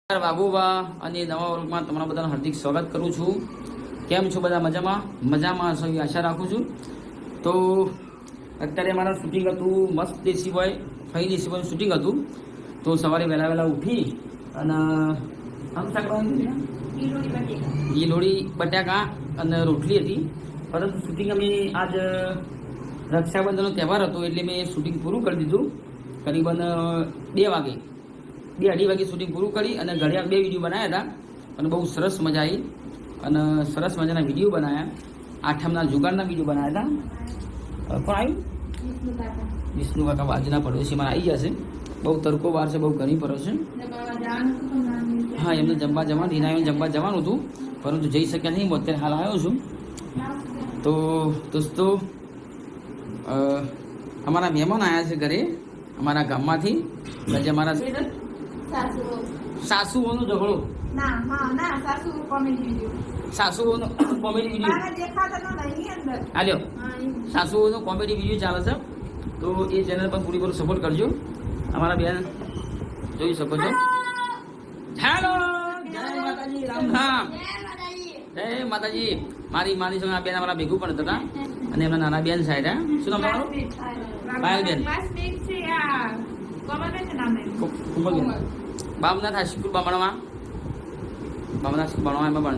વાઘુબા અને નવા વર્ગમાં તમારા બધાનું હાર્દિક સ્વાગત કરું છું. કેમ છો બધા? મજામાં હશો એવી આશા રાખું છું. તો અત્યારે મારા શૂટિંગ હતું, મસ્ત દેશી બોય ફઈ દેશી બોયનું શૂટિંગ હતું. તો સવારે વહેલા ઉઠી અને ગીલોડી બટાકા અને રોટલી હતી. પરંતુ શૂટિંગ અમે આજ રક્ષાબંધનનો તહેવાર હતો એટલે મેં શૂટિંગ પૂરું કરી દીધું. કરીબન 2 વાગે 2-2:30 વાગે શૂટિંગ પૂરું કરી અને ઘડિયાળ 2 વિડીયો બનાવ્યા હતા અને બહુ સરસ મજા આવી અને સરસ મજાના વિડીયો બનાવ્યા. આઠમના જુગારના વિડીયો બનાવ્યા હતા. કોણ આવ્યું? વિષ્ણુ કાકા બાજુના પડોશી મારા આવી જશે. બહુ તડકો વાર છે, બહુ ઘણી પડો છે. હા, એમને જમવા જવાનું, હિનાને જમવા જવાનું હતું પરંતુ જઈ શક્યા નહીં. હું અત્યારે હાલ આવ્યો છું. તો દોસ્તો, અમારા મહેમાન આવ્યા છે ઘરે અમારા ગામમાંથી. આજે અમારા સાસુઓનો ઝઘડો, સાસુઓનો કોમેડી વિડીયો હાલ્યો. સાસુઓનો કોમેડી વિડીયો ચાલે છે, તો એ ચેનલ પર પૂરી સપોર્ટ કરજો. અમારા બેન જોઈ શકો છો. હેલો, જય માતાજી, રામ રામ, જય માતાજી. મારી સંગ આ બેન અમારા ભેગું પણ હતા અને એમના નાના બેન સાહેબ. શું નામ તમારું? પાયલબેન. બામનાથ હાઈસ્કૂલ બામણામાં એમાં ભણતા.